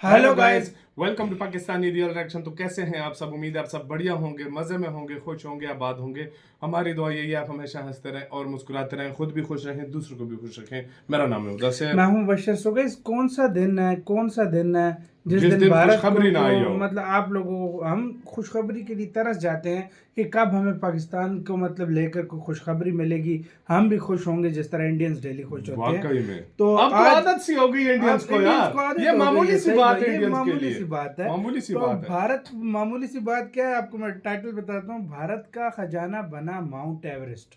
Hello guys, welcome to Pakistani real reaction. तो कैसे हैं आप सब? उम्मीद है आप सब बढ़िया होंगे, मजे में होंगे, खुश होंगे, आबाद होंगे। हमारी दुआ यही है आप हमेशा हंसते रहें और मुस्कुराते रहें, खुद भी खुश रहें, दूसरों को भी खुश रखें। मेरा नाम है उदय। मैं हूं बशर। सो गाइस, कौन सा दिन है जिस दिन भारत खुशखबरी ना आई हो। मतलब आप लोगों को हम खुशखबरी के लिए तरस जाते हैं कि कब हमें पाकिस्तान को मतलब लेकर को खुशखबरी मिलेगी। हम भी खुश होंगे जिस तरह इंडियंस डेली खुश होते हैं। वाकई में तो अब तो आदत सी हो गई इंडियंस को यार, ये मामूली सी बात है इंडियंस के लिए, मामूली सी बात है। मामूली सी तो बात है। भारत मामूली सी बात क्या है, आपको मैं टाइटल बताता हूँ। भारत का खजाना बना माउंट एवरेस्ट।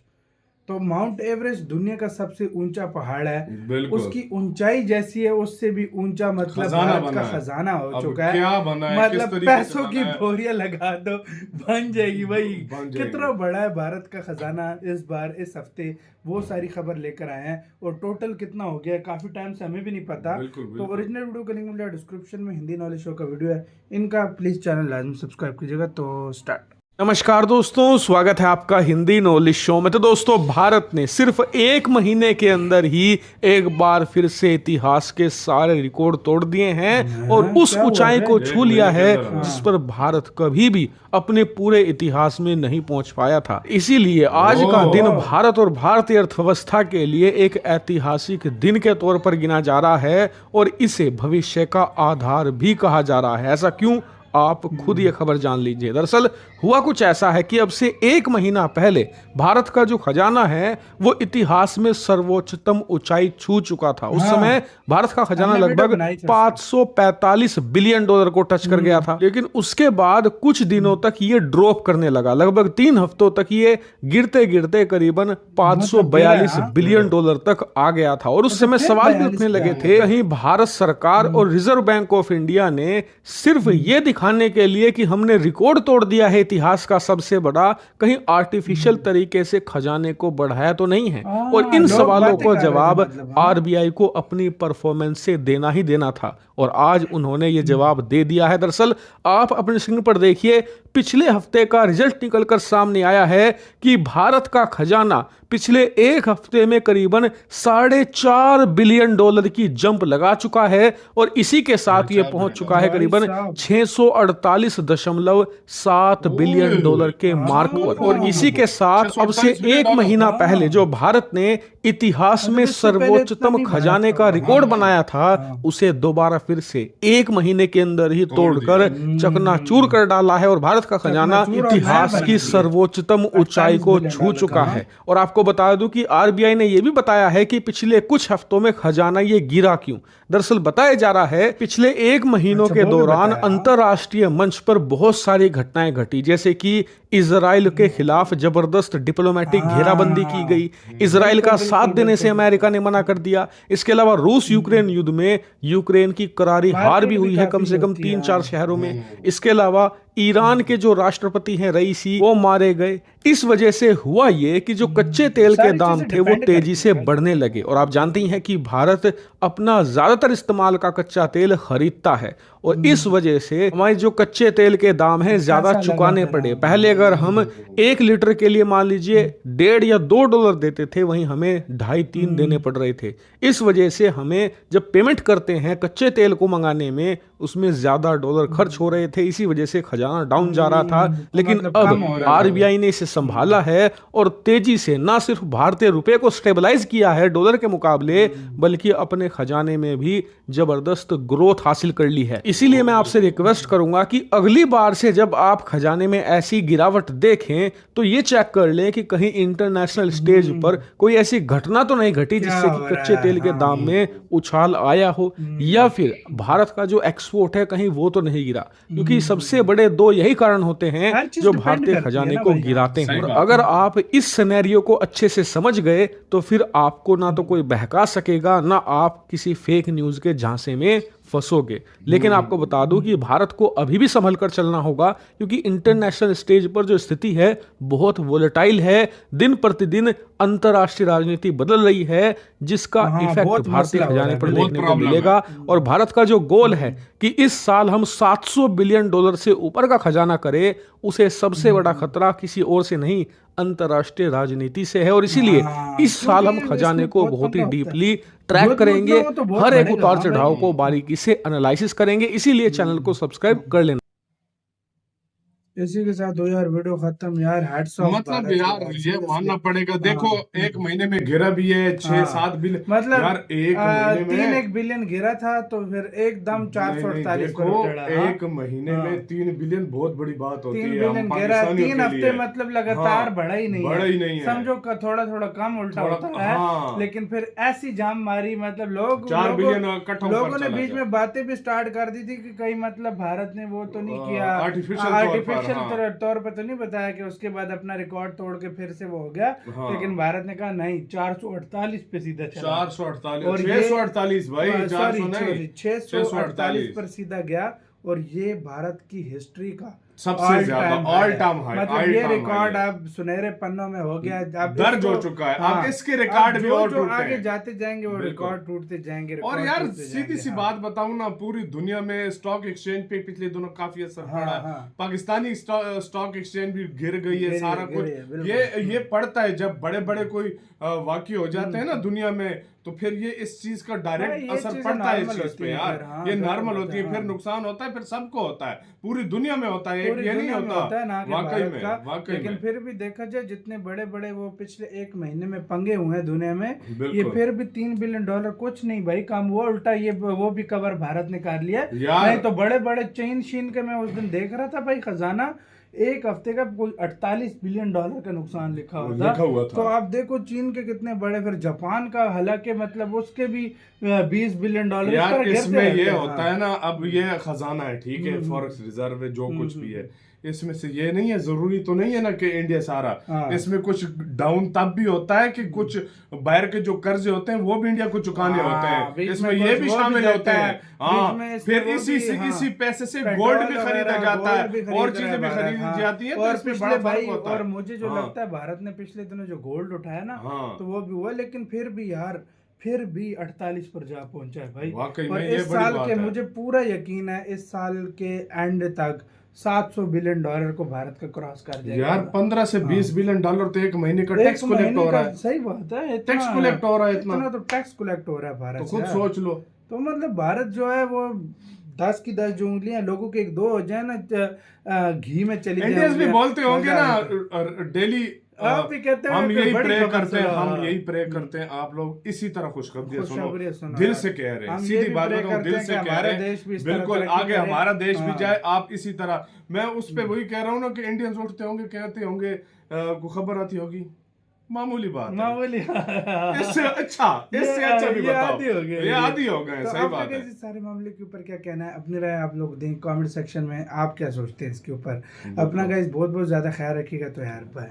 तो माउंट एवरेस्ट दुनिया का सबसे ऊंचा पहाड़ है। बिल्कुल। उसकी ऊंचाई जैसी है, उससे भी ऊंचा मतलब खजाना भारत बना का है। खजाना हो अब चुका है। क्या बना है, किस मतलब तरीके से पैसों की बना है? बोरियां लगा दो, बन जाएगी भाई। बन जाएगी। कितना बड़ा है भारत का खजाना। इस बार इस हफ्ते वो सारी खबर लेकर आए हैं और टोटल कितना हो गया है काफी टाइम से हमें भी नहीं पता। बिल्कुल, तो बिल्कुल। ओरिजिनल वीडियो का लिंक मिलेगा डिस्क्रिप्शन में। हिंदी नॉलेज शो का वीडियो है इनका, प्लीज चैनल लाजमी सब्सक्राइब कीजिएगा। तो स्टार्ट। नमस्कार दोस्तों, स्वागत है आपका हिंदी नॉलेज शो में। तो दोस्तों, भारत ने सिर्फ एक महीने के अंदर ही एक बार फिर से इतिहास के सारे रिकॉर्ड तोड़ दिए हैं और उस क्या हुआ ऊंचाई बे? को एक छू महीने लिया के है अंदर। जिस पर भारत कभी भी अपने पूरे इतिहास में नहीं पहुंच पाया था। इसीलिए आज का दिन भारत और भारतीय अर्थव्यवस्था के लिए एक ऐतिहासिक दिन के तौर पर गिना जा रहा है और इसे भविष्य का आधार भी कहा जा रहा है। ऐसा क्यों, आप खुद ये खबर जान लीजिए। दरअसल हुआ कुछ ऐसा है कि अब से एक महीना पहले भारत का जो खजाना है वो इतिहास में सर्वोच्चतम ऊंचाई छू चुका था। उस समय भारत का खजाना हमने वीडियो लगभग बनाई थी उसकी। 545 बिलियन डॉलर को टच कर गया था। लेकिन उसके बाद कुछ दिनों तक ये ड्रॉप करने लगा। लगभग 3 हफ्तों तक ये गिरते गिरते करीबन 542 बिलियन डॉलर तक आ गया था। और उस समय सवाल भी उठने लगे थे, कहीं भारत सरकार और रिजर्व बैंक ऑफ इंडिया ने सिर्फ ये दिखाने के लिए कि हमने रिकॉर्ड तोड़ दिया है इतिहास का सबसे बड़ा, कहीं आर्टिफिशियल तरीके से खजाने को बढ़ाया तो नहीं है। और इन लोग सवालों बातें को कर रहे थे जवाब मतलब, हाँ। आरबीआई को अपनी परफॉर्मेंस से देना ही देना था और आज उन्होंने ये जवाब दे दिया है। दरअसल आप अपने स्क्रीन पर देखिए, पिछले हफ्ते का रिजल्ट निकलकर सामने आया है कि भारत का खजाना पिछले एक हफ्ते में करीबन 4.5 बिलियन डॉलर की जंप लगा चुका है और इसी के साथ ये पहुंच चुका है करीबन 648.7 बिलियन डॉलर के मार्क पर। और इसी के साथ अब से एक महीना पहले जो भारत ने इतिहास में सर्वोच्चतम खजाने का रिकॉर्ड बनाया था, उसे दोबारा फिर से एक महीने के अंदर ही तोड़कर चकनाचूर कर डाला है और भारत का खजाना इतिहास की सर्वोच्चतम ऊंचाई को छू चुका है। और आपको बता दूं कि आरबीआई ने यह भी बताया है कि पिछले कुछ हफ्तों में खजाना ये गिरा क्यों। दरअसल बताया जा रहा है पिछले एक महीनों के दौरान अंतरराष्ट्रीय मंच पर बहुत सारी घटनाएं घटी, जैसे कि इजराइल के खिलाफ जबरदस्त डिप्लोमेटिक घेराबंदी की गई, इजराइल का साथ देने से अमेरिका ने मना कर दिया। इसके अलावा रूस यूक्रेन युद्ध में यूक्रेन की करारी हार भी हुई है कम से कम 3-4 शहरों में। इसके अलावा ईरान के जो राष्ट्रपति हैं रईसी, वो मारे गए। इस वजह से हुआ ये कि जो कच्चे तेल के दाम थे वो तेजी से बढ़ने लगे। और आप जानती हैं कि भारत अपना ज्यादातर इस्तेमाल का कच्चा तेल खरीदता है और इस वजह से हमारे जो कच्चे तेल के दाम हैं ज्यादा चुकाने पड़े। पहले अगर हम 1 लीटर के लिए मान लीजिए $1.5 या $2 देते थे, वहीं हमें 2.5-3 देने पड़ रहे थे। इस वजह से हमें जब पेमेंट करते हैं कच्चे तेल को मंगाने में, उसमें ज्यादा डॉलर खर्च हो रहे थे। इसी वजह से खजाना डाउन जा रहा था। लेकिन अब आरबीआई ने इसे संभाला है और तेजी से ना सिर्फ भारतीय रुपए को स्टेबलाइज किया है डॉलर के मुकाबले, बल्कि अपने खजाने में भी जबरदस्त ग्रोथ हासिल कर ली है। इसीलिए मैं आपसे रिक्वेस्ट करूंगा कि अगली बार से जब आप खजाने में ऐसी गिरावट देखें तो ये चेक कर लें कि कहीं इंटरनेशनल स्टेज पर कोई ऐसी घटना तो नहीं घटी जिससे कि कच्चे तेल के दाम में उछाल आया हो, या फिर भारत का जो एक्सपोर्ट है कहीं वो तो नहीं गिरा। क्योंकि सबसे बड़े 2 यही कारण होते हैं जो भारतीय खजाने को गिराते हैं। और अगर आप इस सिनेरियो को अच्छे से समझ गए तो फिर आपको ना तो कोई बहका सकेगा, ना आप किसी फेक न्यूज के झांसे में फंसोगे। लेकिन आपको बता दूं कि भारत को अभी भी संभल कर चलना होगा, क्योंकि इंटरनेशनल स्टेज पर जो स्थिति है बहुत वोलेटाइल है। दिन प्रतिदिन अंतरराष्ट्रीय राजनीति बदल रही है, जिसका इफेक्ट भारतीय खजाने पर देखने को मिलेगा। और भारत का जो गोल है कि इस साल हम $700 बिलियन से ऊपर का खजाना करें, उसे सबसे बड़ा खतरा किसी और से नहीं, अंतर्राष्ट्रीय राजनीति से है और इसीलिए इस साल हम क्योंकि खजाने इसमें को बहुत बहुत ही पंगा होता है। डीपली ट्रैक युद्ध करेंगे, मतलब वो तो बहुत हर एक बढ़ेगा, उतार हाँ चढ़ाव भाई। को बारीकी से एनालिसिस करेंगे, इसीलिए चैनल को सब्सक्राइब कर लेना। इसी के साथ हो यार वीडियो खत्म यार। हैट्स ऑफ मतलब भारत यार को ये मानना पड़ेगा, देखो हाँ। एक महीने में गिरा भी है 6-7 बिलियन। मतलब यार एक महीने में 3-1 बिलियन गिरा था तो फिर एकदम नहीं 448 पर देखो चढ़ा। हाँ? एक महीने में 3 बिलियन बहुत बड़ी बात होती 3 है हम बिलियन गिरा, पाकिस्तानियों 3 के हफ्ते लिए। मतलब लगातार हाँ, बढ़ा ही नहीं बढ़ा है। ही नहीं है। समझो का थोड़ा थोड़ा कम उल्टा थोड़ा- होता है। हाँ। लेकिन फिर ऐसी जाम मारी, मतलब 4 बिलियन कट ऑफ लोगों पर ने चला बीच गया। में बातें भी स्टार्ट कर दी थी कि कहीं मतलब भारत ने वो तो नहीं किया, आर्टिफिशियल तौर पर, आर्टिफिशियल हाँ। तौर पर तो नहीं बताया कि उसके बाद अपना रिकॉर्ड तोड़ के फिर से वो हो गया। हाँ। लेकिन भारत ने कहा नहीं, 448 पे सीधा चला। 448 और 648 भाई, 400 नहीं, 648 पर सीधा गया। और ये भारत की हिस्ट्री का सबसे all ज्यादा time ऑल high है। टाइम हाई, मतलब ये रिकॉर्ड अब सुनहरे पन्नों में हो गया, अब दर्ज हो इसको- चुका है। हाँ, अब इसके रिकॉर्ड अब भी जो और जो टूटते आगे हैं। जाते जाएंगे वो बिल्कुल। रिकॉर्ड टूटते जाएंगे, और रिकॉर्ड यार टूटते सीधी सी जाएंगे। बात बताऊं ना, पूरी दुनिया में स्टॉक एक्सचेंज पे पिछले दिनों काफी असर हाँ, पड़ा है। हाँ। पाकिस्तानी स्टॉक एक्सचेंज भी गिर गई है, गिरी सारा है, कुछ गिरी है, बिल्कुल। ये पड़ता है जब बड़े बड़े कोई वाकये हो जाते हैं ना दुनिया में, तो फिर ये इस चीज का हाँ, डायरेक्ट ये असर चीजें पड़ता है इस normal चीज होती पे हैं यार। फिर, हाँ, ये बिल्कुल नॉर्मल होता होती है, है, फिर हाँ। नुकसान होता है, फिर सबको होता है, पूरी दुनिया में होता है, पूरी ये नहीं दुनिया में होता है ना कि वाकई भारत में, का। वाकई लेकिन में। फिर भी देखा जाए जितने बड़े बड़े वो पिछले एक महीने में पंगे हुए हैं दुनिया में, ये बिल्कुल। फिर भी $3 बिलियन कुछ नहीं भाई काम हुआ। उल्टा ये वो भी कवर भारत ने कर लिया। यार। नहीं तो बड़े बड़े चीन शीन के मैं उस दिन देख रहा था भाई, खजाना एक हफ्ते का कोई $48 बिलियन का नुकसान लिखा लिखा हुआ था। तो आप देखो चीन के कितने बड़े, फिर जापान का हालांकि मतलब उसके भी $20 बिलियन यार इसमें ये होता है ना, अब ये खजाना है, ठीक है, फॉरेक्स रिजर्व है, जो कुछ भी है, इसमें से ये नहीं है, जरूरी तो नहीं है ना कि इंडिया सारा, हाँ। इसमें कुछ डाउन तब भी होता है कि कुछ बाहर के जो कर्जे होते हैं वो भी इंडिया को चुकाने हाँ, होते हैं, बीच इसमें में ये कुछ भी वो भी शामिल देता होते है, हैं। बीच में हाँ, इसमें फिर वो इसी भी, से हाँ, इसी पैसे से पेट्रोल गोल्ड भी वगैरह, खरीदा जाता गोल्ड भी है खरीद और रहा चीजें है भी भारत, खरीदी हाँ। जाती है, तो और इसमें पिछले बड़ा भाई, फर्क होता और है। मुझे जो हाँ। लगता है भारत ने पिछले दिनों जो गोल्ड उठाया ना, हाँ। तो वो भी हुआ, लेकिन फिर भी यार फिर भी 48 पर जा पहुंचा है भाई। वाकई और में ये इस बड़ी साल बात के है। मुझे पूरा यकीन है इस साल के एंड तक $700 बिलियन को भारत का क्रॉस कर जाएगा यार 15 से 20 बिलियन डॉलर तो एक महीने का टैक्स एक कलेक्ट महीने हो रहा का, है। सही बात है, टैक्स कलेक्ट हो रहा है इतना तो टैक्स कलेक्ट हो रहा है भारत तो से खुद यार। सोच लो। तो मतलब भारत जो है वो 10 की 10 जो उंगलियां लोगों के एक दो हो जाए ना, घी में चली जाए इंडियंस भी उंगलियां, बोलते होंगे मजा ना आ जाता है। डेली, आप भी कहते हैं हम कोई यही बड़ी प्रे खबर करते हैं, सुनाओ, हम हाँ। यही प्रे करते हैं, आप लोग इसी तरह खुशखबरियां सुनो, खुशखबरियां सुनो दिल यार। से कह रहे हैं, हम ये सीधी भी बात प्रे बताऊं, करते दिल हैं से कि कह हमारा रहे हैं, देश भी इस तरह बिल्कुल तरक्की आगे करे। हमारा देश भी हाँ। जाए, आप इसी तरह। मैं उस पे वही कह रहा हूँ ना कि इंडियंस उठते होंगे, कहते होंगे को खबर आती होगी, मामूली बात है, मामूली इससे अच्छा भी ये बताओ, आदी हो गए, ये आदी हो गए, तो सही आपका बात है। इस सारे मामले के ऊपर क्या कहना है? अपनी राय आप लोग दें कमेंट सेक्शन में, आप क्या सोचते हैं इसके ऊपर। अपना गाइस बहुत बहुत ज्यादा ख्याल रखिएगा, तो यार बाय।